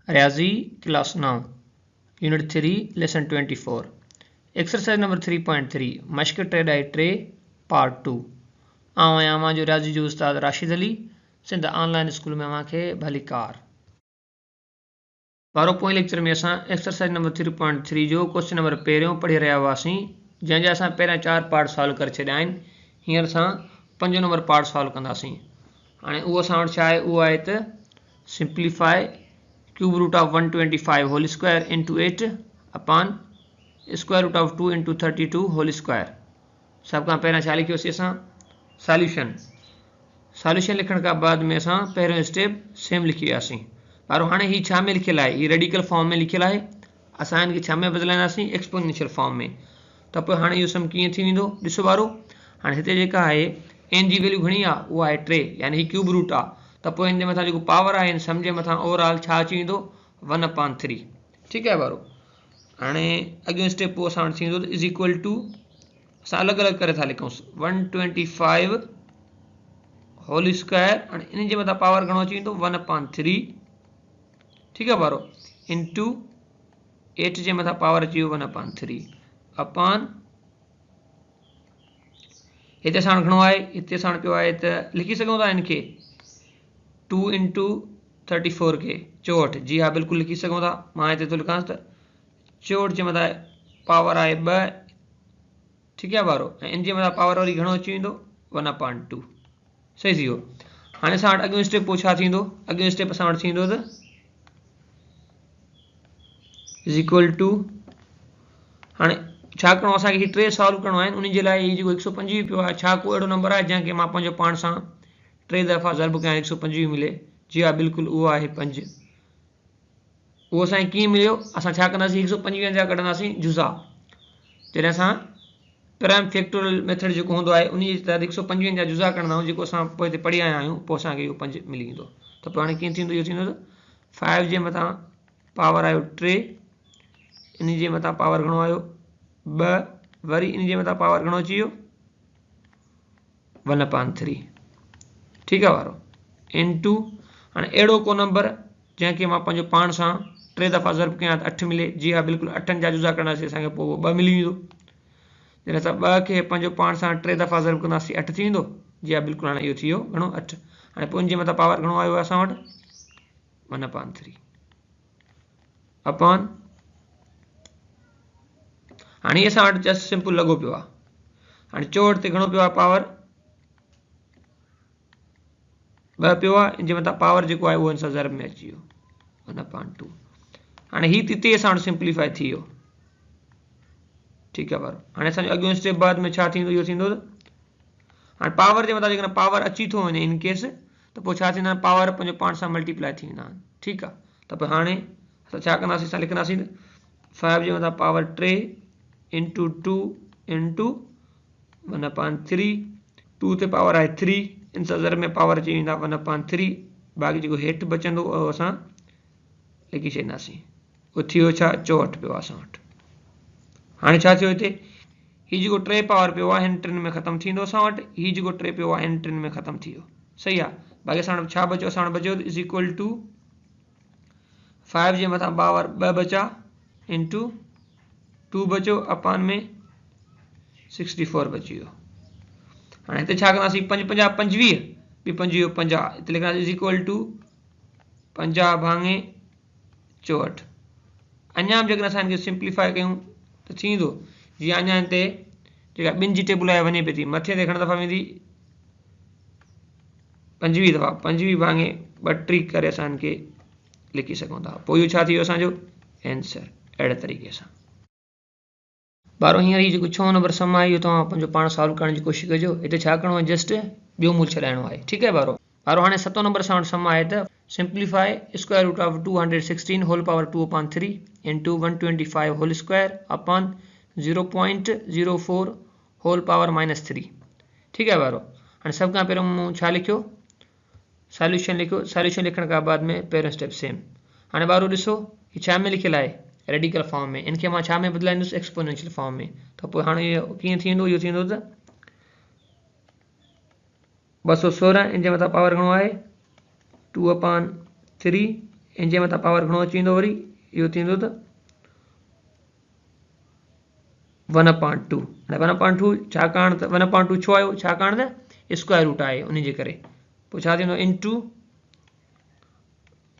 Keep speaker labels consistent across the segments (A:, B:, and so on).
A: रियाजी class 9 unit 3 lesson 24 exercise number 3.3 मश्क ट्रे ट्रे पार्ट 2 आऊं आहियां मुंहिंजो रियाजी जो उस्ताद राशिद अली सिंध ऑनलाइन स्कूल में अव्हांखे भली कार वारो पोइ लेक्चर में असां एक्सरसाइज नंबर 3.3 जो क्वेश्चन नंबर पहिरियों पढ़ी रहिया हुआसीं जंहिंजा असां पहिरियां 4 पार्ट सॉल्व करे छॾिया आहिनि हींअर असां 5 नंबर पार्ट सॉल्व कंदासीं हाणे उहो असां वटि छा आहे उहो आहे त simplify cube root of 125 whole square into 8 upon square root of 2 into 32 whole square सब खां पहिरियां छा लिखियोसीं असां सॉल्यूशन लिखण खां बाद में असां पहिरियों स्टेप सेम लिखी वियासीं पर हाणे ही छा में लिखियल आहे ही रेडिकल फॉर्म में लिखियल आहे असां हिनखे छा में बदिलाईंदासीं एक्सपोनेंशियल फॉर्म में त पोइ हाणे इहो सम कीअं थी वेंदो ॾिसो वारो हाणे हिते जेका आहे एन जी वैल्यू घणी आहे उहा आहे 3 यानी ही क्यूब रूट आहे त पोइ हिन जे मथां जेको पावर आहे सम जे मथां ओवरऑल छा अची वेंदो 1/3 ठीकु आहे वारो हाणे अॻियों स्टेप पोइ असां वटि थींदो इज़ इक्वल टू असां अलॻि अलॻि करे था लिखूंसि 125 होल स्क्वायर हाणे इन जे मथां पावर घणो अची वेंदो 1/3 ठीकु आहे वारो इंटू 8 जे मथां पावर अची वियो 1/3 अपॉन हिते असां वटि घणो आहे हिते असां वटि पियो आहे त लिखी सघूं था हिनखे 2 इंटू 34 के 64 जी हाँ बिल्कुलु लिखी सघूं था मां हिते थो लिखांसि त 64 जे मथां पावर आहे 2 ठीकु आहे वारो ऐं इन जे मथां पावर वरी घणो अची वेंदो 1/2 सही थी वियो हाणे असां वटि अॻियों स्टेप पोइ छा थींदो अॻियों स्टेप असां वटि थींदो त इज़ इक्वल टू हाणे छा करिणो असांखे ही 3 सॉल्व करिणो आहे उन जे लाइ ही जेको 125 पियो आहे छा को अहिड़ो नंबर आहे जंहिंखे मां पंहिंजो पाण सां 3 दफ़ा ज़रब कयां 125 मिले जी हा बिल्कुलु उहो आहे 5 उहो असांखे कीअं मिलियो असां छा कंदासीं 125 जा कढंदासीं जुज़ा जॾहिं असां प्राइम फैक्टोरियल मेथड जेको हूंदो आहे उन जे तहत 125 जा जुज़ा कढंदा आहियूं जेको असां पोइ हिते पढ़ी आया आहियूं पोइ असांखे इहो 5 मिली वेंदो त पोइ हाणे कीअं थींदो इहो थींदो त 5 जे मथां पावर आयो 3 इन जे मथां पावर घणो आयो 2 वरी इन जे मथां पावर घणो अची वियो 1/3 ठीकु आहे वारो इंटू हाणे अहिड़ो को नंबर जंहिंखे मां पंहिंजो पाण सां 3 दफ़ा ज़रब कयां त 8 मिले जी हा बिल्कुलु 8 जा जुज़ा कंदासीं असांखे पोइ 2 मिली वेंदो जॾहिं असां 2 खे पंहिंजो पाण सां 3 दफ़ा ज़रब कंदासीं 8 थी वेंदो जी हा बिल्कुलु हाणे इहो थी वियो घणो 8 हाणे पोइ इन जे मथां पावर घणो आयो आहे असां वटि 1/3 अपॉन हाणे असां वटि जस्ट सिंपल लॻो पियो आहे हाणे 64 ते घणो पियो आहे पावर 2 पियो आहे इन जे मथां पावर जेको आहे उहो हिन सां ज़रब में अची वियो 1/2 हाणे ही हिते असां वटि सिंप्लीफाई थी वियो ठीकु आहे वारो हाणे असांजो अॻियों स्टेप बाद में छा थींदो इहो थींदो त हाणे पावर जे मथां जेकॾहिं पावर अची थो वञे इन केस त पोइ छा थींदा आहिनि पावर पंहिंजो पाण सां मल्टीप्लाई थी वेंदा आहिनि ठीकु आहे त पोइ हाणे असां छा कंदासीं असां लिखंदासीं 5 जे मथां पावर 3 इंटू 2 इंटू 1/3 2 ते पावर आहे 3 इन सां ज़रब में पावर अची वेंदा 1/3 बाक़ी जेको हेठि बचंदो उहो असां लिखी छॾींदासीं उहो थी वियो छा 64 पियो आहे असां वटि हाणे छा थियो हिते हीउ जेको 3 पावर पियो आहे हिन 3 में ख़तमु थींदो असां वटि हीउ जेको 3 पियो आहे हिन 3 में ख़तमु थी वियो सही आहे बाक़ी असां वटि छा बचियो असां वटि बचियो इज़ इक्वल टू 5 जे मथां पावर 2 बचा इंटू 2 बचियो अपॉन में 64 बची वियो हाणे हिते छा कंदासीं 5 50 25 बि 25 50 हिते लिखंदासीं इज़ इक्वल टू 50 भाङे 64 अञा बि जेकॾहिं असां हिनखे सिंप्लीफाई कयूं त थींदो जीअं अञा हिते जेका ॿिनि जी टेबल आहे वञे पई थी मथे ते घणी दफ़ा वेंदी 25 दफ़ा 25 भाङे 32 करे असां हिनखे लिखी सघूं था पोइ इहो छा थी वियो असांजो आंसर अहिड़े तरीक़े सां ॿारो हींअर ही जेको 6 नंबर सम आहे इहो तव्हां पंहिंजो पाण सॉल्व करण जी कोशिशि कजो हिते छा करिणो आहे जस्ट ॿियो मूल छॾाइणो आहे ठीकु आहे ॿारो हाणे 7 नंबर सां वटि सम आहे त simplify square root of 216 whole power 2/3 into 125 whole square upon 0.04 whole power -3 ठीकु आहे ॿारो हाणे सभ खां पहिरियों मूं छा लिखियो सॉल्यूशन लिखियो सॉल्यूशन लिखण खां बाद में पहिरियों स्टेप सेम हाणे ॿारो ॾिसो हीउ छा में लिखियलु आहे रेडिकल फॉर्म में इनखे मां छा में बदिलाईंदुसि एक्सपोनेंशियल फॉर्म में त पोइ हाणे इहो कीअं थींदो इहो थींदो त 216 इन जे मथां पावर घणो आहे 2/3 इन जे मथां पावर घणो अची वेंदो, वरी इहो थींदो त 1/2। हाणे 1/2 छाकाणि त 1/2 छो आयो, छाकाणि त स्क्वायर रूट आहे उन जे करे। पोइ छा थींदो, इंटू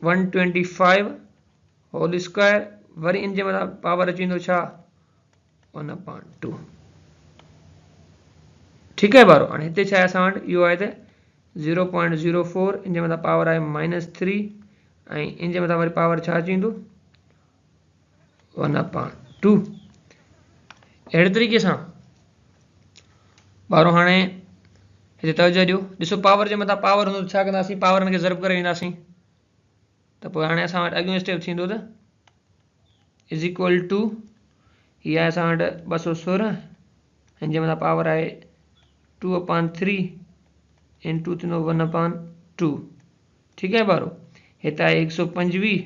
A: 125 होल स्क्वायर, वरी इन जे मथां पावर अची वेंदो छा, 1/2। ठीकु आहे ॿारो। हाणे हिते छा आहे असां वटि, इहो आहे त 0.04, इन जे मथां पावर आहे -3, ऐं इन जे मथां वरी पावर छा अची वेंदो, 1/2। अहिड़े तरीक़े सां ॿारो हाणे हिते तवजो ॾियो, ॾिसो पावर जे मथां पावर हूंदो छा कंदासीं, पावरनि खे ज़र्ब करे वेंदासीं। त पोइ हाणे असां वटि अॻियों स्टेप थींदो त इज़ इक्वल टू, हीअ आहे असां वटि 216, हिन जे मथां पावर आहे 2/3 इंटू थींदो 1/2। ठीकु आहे ॿारो। हिते आहे 125,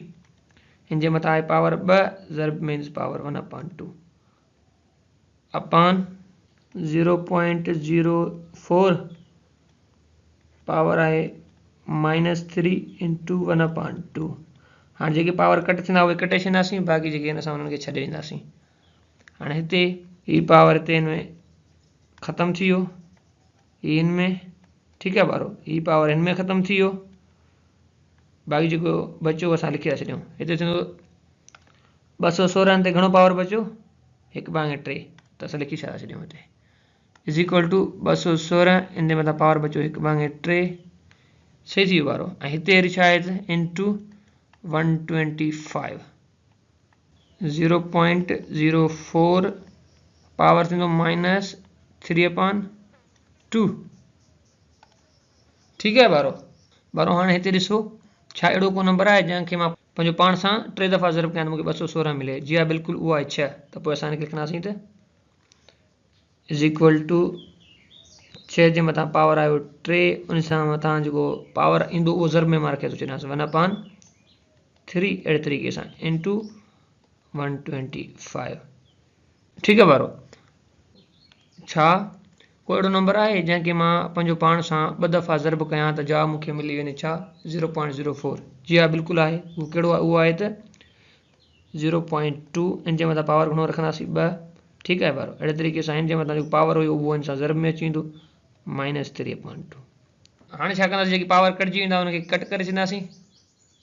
A: हिन जे मथां आहे पावर 2, ज़र्ब मीन्स पावर 1/2 अपान 0.04, पावर आहे -3 इंटू 1/2। हाणे जेके पावर कट थींदा उहे कटे छॾींदासीं, बाक़ी जेके आहिनि असां उन्हनि खे छॾे ॾींदासीं। हाणे हिते ही पावर हिते हिन में ख़तमु थी वियो, ही हिन में, ठीकु आहे ॿारो, ही पावर हिन में ख़तमु थी वियो, बाक़ी जेको बचियो असां लिखी था छॾियूं। हिते थींदो 216 ते घणो पावर बचियो, 1/3, त असां लिखी छा छॾियूं हिते, इज़ इक्वल टू 216, इन जे मथां पावर बचियो 1/3, सही थी वियो ॿारो। ऐं हिते वरी छा आहे त इंटू 125, 0.04, पावर थींदो -3/2। ठीकु आहे ॿारो। ॿारो हाणे हिते ॾिसो, छा अहिड़ो को नंबर आहे जंहिंखे मां पंहिंजो पाण सां 3 दफ़ा ज़र्ब कयां त मूंखे 216 मिले, जी हा बिल्कुलु उहा आहे 6। त पोइ असां हिनखे लिखंदासीं त इज़ इक्वल टू 6 जे मथां पावर आयो 3, उन सां मथां जेको पावर ईंदो उहो ज़र्ब में मां रखे थो छॾियांसि 1/3, अहिड़े तरीक़े सां इंटू 125। ठीकु आहे ॿारो। छा को अहिड़ो नंबर आहे जंहिंखे मां पंहिंजो पाण सां 2 दफ़ा ज़र्ब कयां त जवाब मूंखे मिली वञे छा, 0.04? जी हा बिल्कुलु आहे। उहो कहिड़ो आहे, उहो आहे त 0.2, इन जे मथां पावर घणो रखंदासीं 2। ठीकु आहे ॿारो। अहिड़े तरीक़े सां हिन जे मथां जेको पावर हुयो उहो हिन सां ज़र्ब में अची वेंदो, -3/2। हाणे छा कंदासीं, जेकी पावर कटिजी वेंदा उनखे कट करे छॾींदासीं,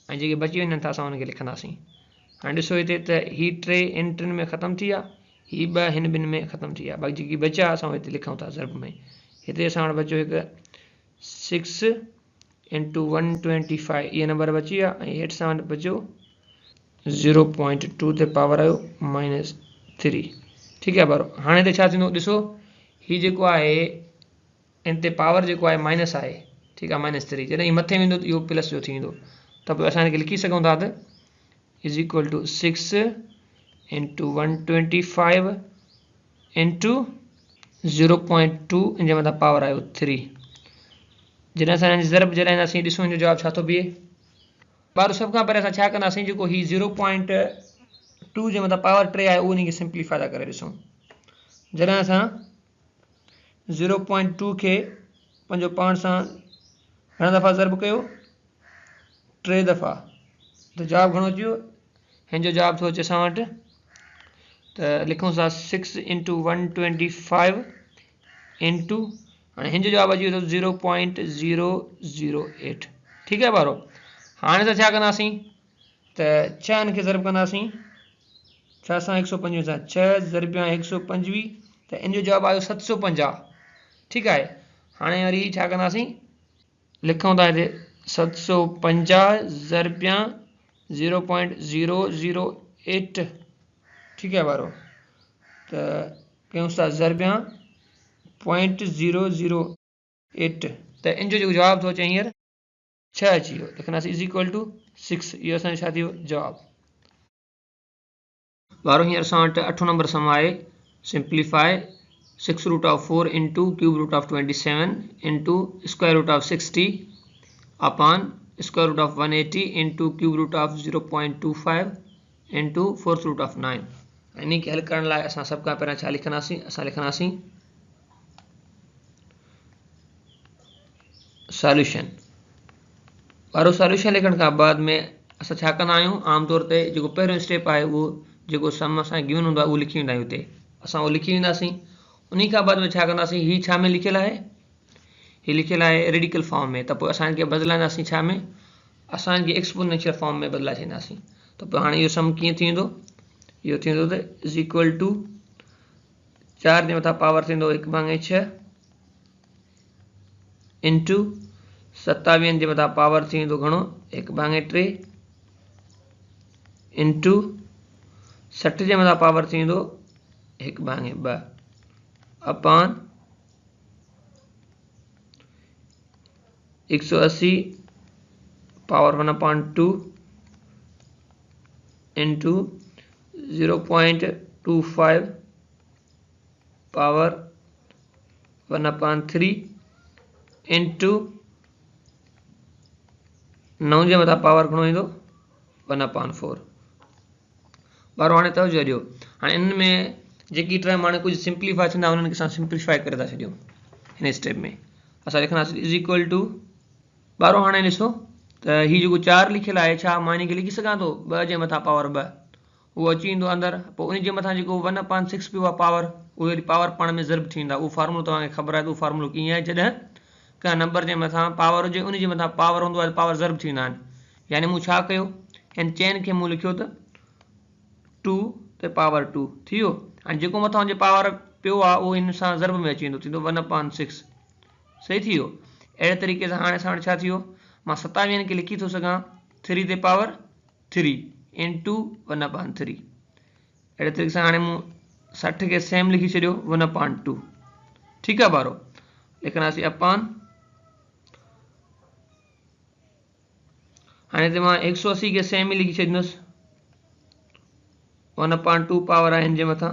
A: ऐं जेके बची वञनि था असां उनखे लिखंदासीं। हाणे ॾिसो हिते त ही 3 इन टिनि में ख़तमु थी विया, ही 2 हिन ॿिनि में ख़तमु थी विया, बाक़ी जेकी बचा असां हिते लिखूं था ज़र्ब में। हिते असां वटि बचियो हिकु 6 इंटू 125, इहे नंबर बची विया, ऐं हेठि सां बचियो 0.2 ते पावर आयो -3। ठीकु आहे ॿारो। हाणे हिते छा थींदो, ॾिसो हीउ जेको आहे इन ते पावर जेको आहे माइनस आहे, ठीकु आहे, -3, जॾहिं हीउ मथे वेंदो त इहो प्लस जो थी वेंदो। त पोइ असां हिनखे लिखी सघूं था त is equal to 6 into 125 into 0.2, इन जे मथां पावर आयो 3। जॾहिं असां हिन जी ज़र्ब जलाईंदासीं, ॾिसो हिन जो जवाबु छा थो बीहे। ॿार सभ खां पहिरियों असां छा कंदासीं, जेको ही 0.2 जे मथां पावर 3 आहे उन खे सिंप्लीफाई था करे ॾिसूं। जॾहिं असां 0.2 खे पंहिंजो पाण सां घणा दफ़ा ज़र्ब कयो, 3 दफ़ा, त जवाबु घणो अची वियो। हिन जो जवाबु थो अचे असां वटि, त लिखूं था 6 इंटू 125 इंटू, हाणे हिन जो जवाबु अची वियो 0.008। ठीकु आहे ॿारो। हाणे त छा कंदासीं त 6 खे ज़र्ब कंदासीं, 6 सां 125 सां, 6 ज़र्बिया 125, त इन जो जवाबु आयो 750। ठीकु आहे। हाणे वरी छा कंदासीं, लिखूं था हिते 750 ज़र्बिया 0.008। ठीकु आहे ॿारो। त कयूं था ज़र्बिया 0.008, त इन जो जेको जवाबु थो अचे हींअर 6 अची वियो। लिखंदासीं इज़ इक्वल टू 6, इहो असांजो छा थी वियो, जवाबु। ॿारो हींअर असां वटि 8 नंबर सम आहे, simplify 6√4 into cube root of 27 into square root of 60 upon square root of 180 into cube root of 0.25 into fourth root of 9। इन खे हल करण लाइ असां सभ खां पहिरियों छा लिखंदासीं, असां लिखंदासीं सॉल्यूशन। ॿारो सॉल्यूशन लिखण खां बाद में असां छा कंदा आहियूं आमतौर ते जेको पहिरियों स्टेप आहे उहो जेको सम असांखे गिवन हूंदो आहे उहो लिखी वेंदा आहियूं हुते असां उहो लिखी वेंदासीं उन खां बाद में छा कंदासीं हीअ छा में लिखियलु आहे हीअ लिखियलु आहे रेडिकल फॉर्म में त पोइ असांखे बदिलाईंदासीं छा में असांखे एक्सपोनेंशियल फॉर्म में बदिलाए छॾींदासीं त पोइ हाणे इहो सम कीअं थींदो इहो थींदो त इज़ इक्वल टू 4 जे मथां पावर थींदो 1/6 इंटू 27 जे मथां पावर थींदो घणो 1/3 इंटू 60 जे मथां पावर थींदो 1/2 upon 180 power 1/2 into 0.25 power 1/3 into 9 जे मथां पावर घणो ईंदो 1/4 बारो हाणे तवजो ॾियो हाणे इन में जेकी टर्म हाणे कुझु सिंप्लीफाई थींदा उन्हनि खे असां सिंप्लीफाई करे था छॾियूं हिन स्टेप में असां लिखंदासीं इज़ इक्वल टू बारो हाणे ॾिसो त हीउ जेको 4 लिखियलु आहे छा मां हिनखे लिखी सघां थो 2 जे मथां पावर 2 उहो अची वेंदो अंदरि पोइ उन जे मथां जेको 1/6 पियो आहे पावर उहे वरी पावर पाण में ज़र्ब थींदा उहो फार्मूलो तव्हांखे ख़बर आहे त उहो फार्मूलो कीअं आहे जॾहिं का नंबर जे मथां पावर हुजे उन जे मथां पावर हूंदो आहे पावर ज़र्ब थींदा आहिनि यानी मूं छा कयो हिन चइनि खे मूं लिखियो त 2 ते पावर 2 थी वियो हाणे जेको मथां हुजे पावर पियो आहे उहो हिन सां ज़र्ब में अची वेंदो थींदो 1/6 सही थी वियो अहिड़े तरीक़े सां हाणे असां छा थी वियो मां 27 खे लिखी थो सघां 3 ते पावर 3 इंटू 1/3 अहिड़े तरीक़े सां हाणे मूं 60 खे सेम लिखी छॾियो 1/2 ठीकु आहे बारो लिखंदासीं अपॉन हाणे हिते मां 180 खे सेम ई लिखी छॾींदुसि 1/2 पावर आहे हिन जे मथां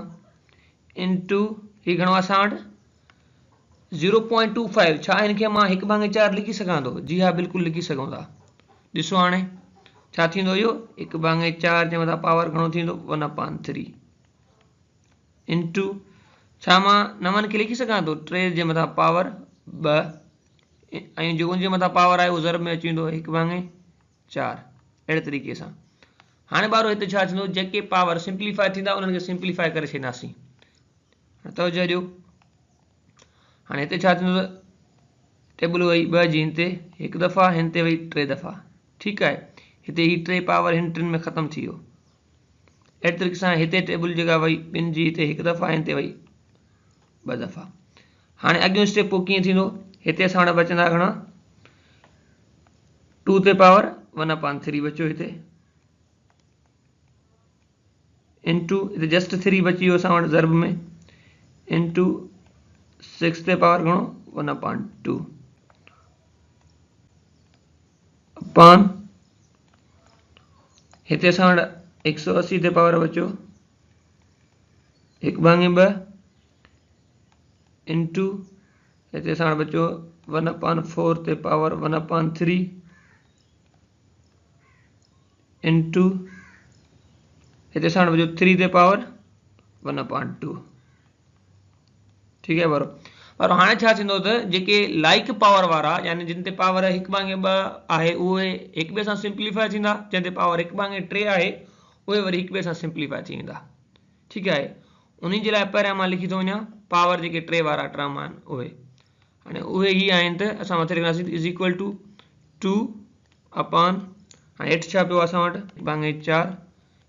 A: इंटू हीउ घणो आहे असां वटि 0.25 छा हिनखे मां 1/4 लिखी सघां थो जी हा बिल्कुलु लिखी सघूं था ॾिसो हाणे छा थींदो इहो 1/4 जे मथां पावर घणो थींदो 1/3 इंटू छा मां 9 खे लिखी सघां थो 3 जे मथां पावर 2 ऐं जेको उन जे मथां पावर आहे उहो ज़र्ब में अची वेंदो 1/4 अहिड़े तरीक़े सां हाणे ॿारो हिते छा थींदो जेके पावर सिंप्लीफाई थींदा उन्हनि खे सिंप्लीफाई करे छॾींदासीं तवजो ॾियो हाणे हिते छा थींदो त टेबल वई 2 जी हिन ते हिकु दफ़ा हिन ते वई 3 दफ़ा ठीकु आहे हिते ही 3 पावर हिन टिनि में ख़तमु थी वियो अहिड़े तरीक़े सां हिते टेबल जेका वई 2 जी हिते हिकु दफ़ा हिन ते वई 2 दफ़ा हाणे अॻियो स्टेप पोइ कीअं थींदो हिते असां वटि बचंदा घणा 2 ते पावर 1/3 बचियो हिते इंटू हिते जस्ट 3 बची वियो असां वटि ज़र्ब में इंटू 6 ते पावर घणो 1/2 अपॉन हिते असां वटि 180 ते पावर बचो 1/2 इंटू हिते असां वटि बचो 1/4 ते पावर 1/3 इंटू हिते असां वटि बचो 3 ते पावर 1/2 ठीकु आहे पर हाणे छा थींदो त जेके लाइक पावर वारा यानी जिन ते पावर 1/2 आहे उहे हिक ॿिए सां सिंप्लीफाई थींदा जिन ते पावर 1/3 आहे उहे वरी हिक ॿिए सां सिंप्लीफाई थी वेंदा ठीकु आहे उन जे लाइ पहिरियां मां लिखी थो वञा पावर जेके 3 वारा टर्म आहिनि उहे हाणे उहे ई आहिनि त असां मथे लिखंदासीं इज़ इक्वल टू 2 अपॉन हाणे हेठि छा पियो आहे असां वटि 1/4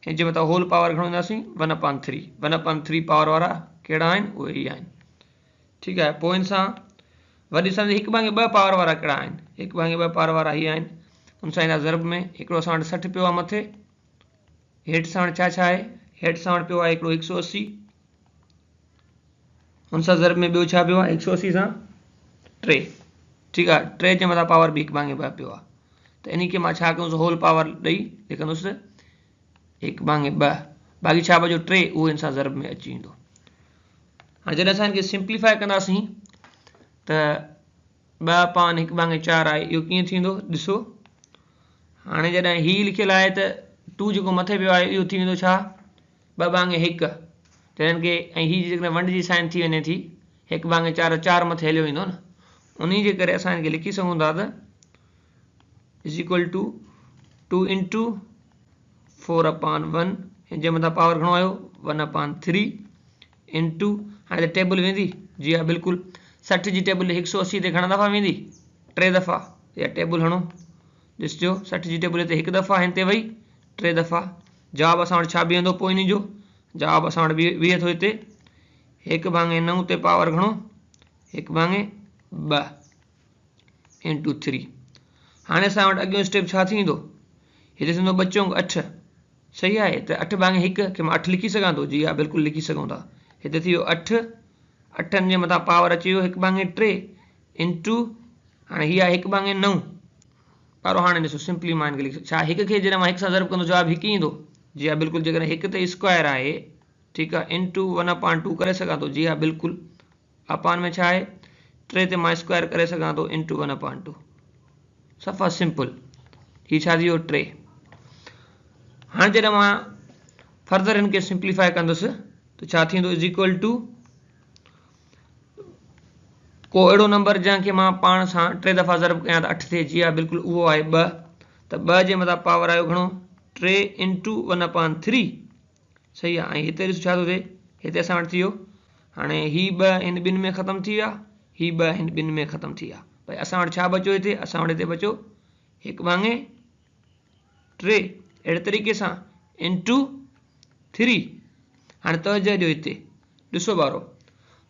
A: हिन जे मथां होल पावर घणो ईंदासीं 1/3 1/3 पावर वारा कहिड़ा आहिनि उहे ई आहिनि ठीकु आहे पोइ हिन सां वरी ॾिसंदासीं 1/2 पावर वारा कहिड़ा आहिनि 1/2 पावर वारा ही आहिनि हुन सां ईंदा ज़र्ब में हिकिड़ो असां वटि 60 पियो आहे मथे हेठि सां वटि छा आहे हेठि सां वटि पियो आहे हिकिड़ो 180 हुन सां ज़र्ब में ॿियो छा पियो आहे 180 सां 3 ठीकु आहे 3 जे मथां पावर बि 1/2 पियो आहे त इन खे मां छा कयूंसि होल पावर ॾेई लिखंदुसि 1/2 बाक़ी छा बचो 3 उहो हिन सां ज़र्ब में अची वेंदो हाणे जॾहिं असां हिनखे सिंप्लीफाई कंदासीं त 2/1/4 आहे इहो कीअं थींदो ॾिसो हाणे जॾहिं ही लिखियलु आहे त 2 जेको मथे पियो आहे इहो थी वेंदो छा 2/1 जॾहिं खे ऐं हीअ जेकॾहिं वंड जी साइन थी वञे थी 1/4 4 मथे हलियो वेंदो न उन जे करे असां हिनखे लिखी सघूं था त इज़ इक्वल टू 2 इंटू 4/1 हिन जे मथां पावर घणो आयो 1/3 इंटू हाणे टेबल वेंदी जी हाँ बिल्कुल 60 जी टेबल 180 ते घणा दफ़ा वेंदी 3 दफ़ा या टेबल हणो ॾिसजो 60 जी टेबल ते 1 दफ़ा हिन ते वई 3 दफ़ा जवाब असां वटि छा बीहंदो पोइ इन जो जवाब असां वटि बीहे थो हिते 1/9 ते पावर घणो 1/2 इंटू 3 हाणे असां वटि अॻियों स्टेप छा थींदो हिते थींदो 2 चौंग 8 सही आहे त 8/1 खे मां 8 लिखी सघां थो जी हा बिल्कुलु लिखी सघूं था हिते थी वियो 8 8 जे मथां पावर अची वियो 1/3 इंटू हाणे हीअ आहे 1/9 पर हाणे ॾिसो सिंपली मां हिनखे लिखी छा हिक खे जॾहिं मां हिक सां ज़रब कंदो जवाब हिकु ईंदो जी हा बिल्कुलु जेकॾहिं हिक ते स्क्वायर आहे ठीकु आहे इंटू 1/2 करे सघां थो जी हा बिल्कुलु अपान में छा आहे 3 ते मां स्क्वायर करे सघां थो इंटू 1/2 सफ़ा सिंपल हीअ छा थी वियो 3 हाणे जॾहिं मां फर्दर हिनखे सिंप्लीफाई कंदुसि त छा थींदो इज़ इक्वल टू को अहिड़ो नंबर जंहिंखे मां पाण सां 3 दफ़ा ज़रब कयां त 8 थिए जी हा बिल्कुलु उहो आहे 2 त 2 जे मथां पावर आयो घणो 3 इंटू 1/3 सही आहे ऐं हिते ॾिसो छा थो थिए हिते असां वटि थी वियो हाणे हीअ 2 हिन ॿिनि में ख़तमु थी विया हीअ 2 हिन ॿिनि में ख़तमु थी विया भई असां वटि छा बचियो हिते असां वटि हिते बचियो 1/3 अहिड़े तरीक़े सां इंटू 3 हाणे तवजो ॾियो हिते ॾिसो ॿारो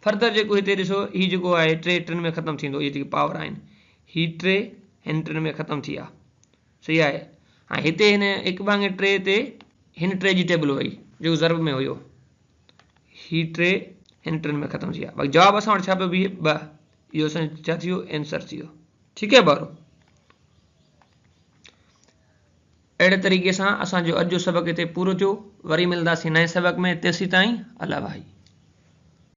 A: फर्दर जेको हिते ॾिसो हीअ जेको आहे 3 3 में ख़तमु थींदो इहे जेकी पावर आहिनि हीअ 3 हिन 3 में ख़तमु थी विया सही आहे ऐं हिते हिन 1/3 ते हिन 3 जी टेबल वई जेको ज़रब में हुयो हीअ 3 हिन 3 में ख़तमु थी विया बाक़ी जवाबु असां वटि छा पियो बीहे 2 इहो असांजो छा थी वियो आंसर थी वियो ठीकु आहे ॿारो अहिड़े तरीक़े सां असांजो अॼु जो सबक़ हिते पूरो थियो वरी मिलंदासीं नए सबक़ में तेसीं ताईं अला भाई।